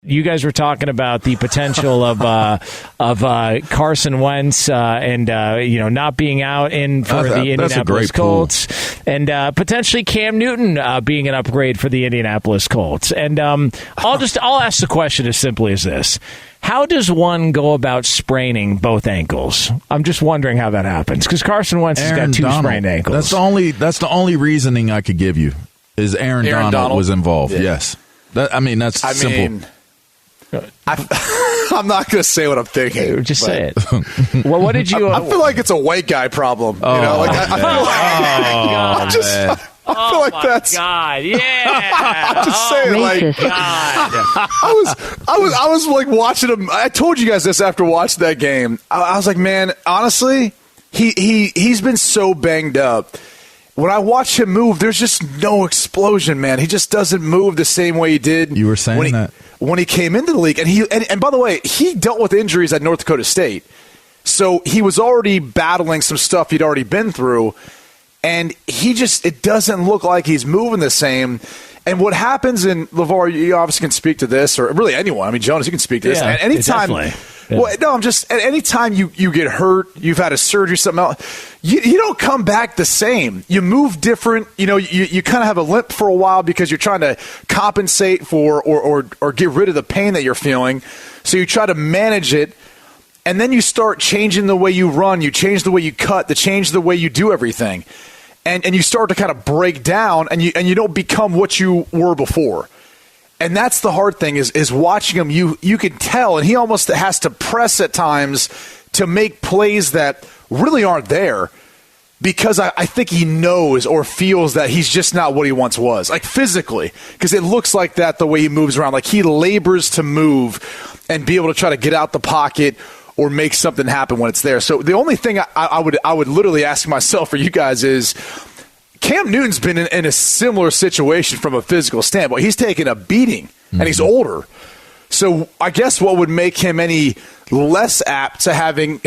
You guys were talking about the potential of Carson Wentz and not being out in for the Indianapolis Colts, and potentially Cam Newton being an upgrade for the Indianapolis Colts. And I'll ask the question as simply as this: how does one go about spraining both ankles? I'm just wondering how that happens, because Carson Wentz has got two sprained ankles. That's the only reasoning I could give you is Aaron Donald was involved. Yeah. Yes, that's simple. I'm not going to say what I'm thinking. Just say it. Well, what did you? I feel like it's a white guy problem. Oh, I feel like that's. God, yeah. I'm just saying, God. I was like watching him. I told you guys this after watching that game. I was like, man, honestly, he's been so banged up. When I watch him move, there's just no explosion, man. He just doesn't move the same way he did. You were saying that when he came into the league, and by the way, he dealt with injuries at North Dakota State, so he was already battling some stuff he'd already been through, and it doesn't look like he's moving the same. And what happens in LaVar, you obviously can speak to this, or really anyone. I mean, Jonas, you can speak to this. Yeah, anytime. Yeah. Well, no, I'm just at any time you get hurt, you've had a surgery, something else, you don't come back the same. You move different. You kind of have a limp for a while because you're trying to compensate for or get rid of the pain that you're feeling. So you try to manage it, and then you start changing the way you run, you change the way you cut, change the way you do everything, and you start to kind of break down, and you don't become what you were before. And that's the hard thing is watching him. You can tell, and he almost has to press at times to make plays that really aren't there, because I think he knows or feels that he's just not what he once was, like physically, because it looks like that the way he moves around. Like he labors to move and be able to try to get out the pocket or make something happen when it's there. So the only thing I would literally ask myself for you guys is, Cam Newton's been in a similar situation from a physical standpoint. He's taken a beating, and he's older. So I guess what would make him any less apt to having,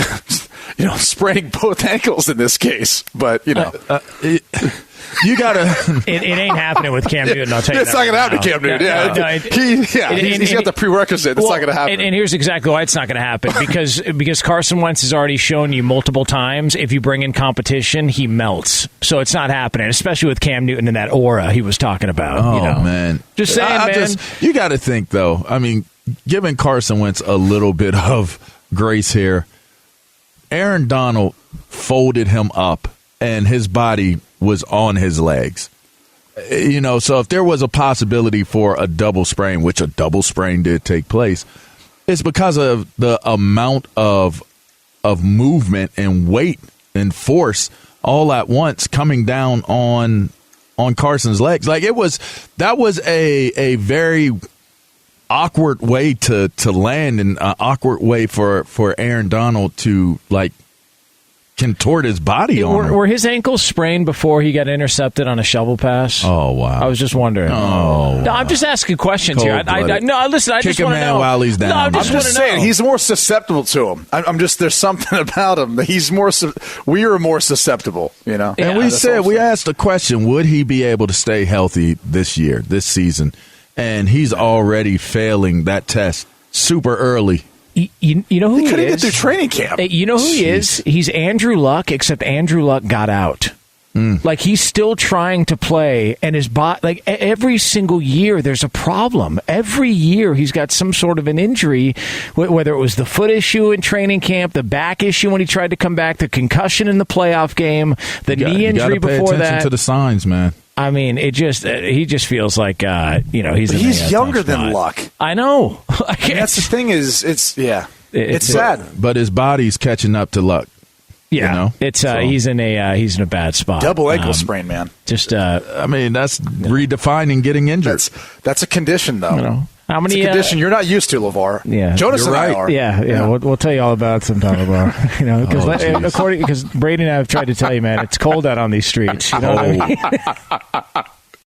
spraining both ankles in this case? But, you got to. It ain't happening with Cam Newton, I'll tell you. It's not going to happen to Cam Newton. He's got the prerequisite. It's not going to happen. And here's exactly why it's not going to happen. Because Carson Wentz has already shown you multiple times, if you bring in competition, he melts. So it's not happening, especially with Cam Newton and that aura he was talking about. Oh, man. Just saying, man. You got to think, though. I mean, giving Carson Wentz a little bit of grace here, Aaron Donald folded him up, and his body was on his legs. So if there was a possibility for a double sprain, which a double sprain did take place, it's because of the amount of movement and weight and force all at once coming down on Carson's legs. Like that was a very awkward way to land, and an awkward way for Aaron Donald to contort his body on him. Were his ankles sprained before he got intercepted on a shovel pass? Oh, wow. I was just wondering. Oh, no, I'm just asking questions here. No, listen, I just want to know. Kick a man while he's down. No, I'm just saying, he's more susceptible to him. There's something about him. We are more susceptible, And we asked the question, would he be able to stay healthy this season? And he's already failing that test super early. You know who he is? He couldn't get through training camp. You know who he is? He's Andrew Luck, except Andrew Luck got out. Like, he's still trying to play, and his body, every single year there's a problem. Every year he's got some sort of an injury, whether it was the foot issue in training camp, the back issue when he tried to come back, the concussion in the playoff game, the knee injury before that. You got to pay attention to the signs, man. I mean, he just feels like he's younger than Luck. I know. That's the thing it's sad, but his body's catching up to Luck. Yeah, he's in a bad spot. Double ankle sprain, man. Just that's redefining getting injured. That's a condition, though. How many? It's a condition you're not used to, LaVar. Yeah, Jonas and right. I are. Yeah. We'll tell you all about it sometime, LaVar. Because Brady and I have tried to tell you, man, it's cold out on these streets. You know what I mean?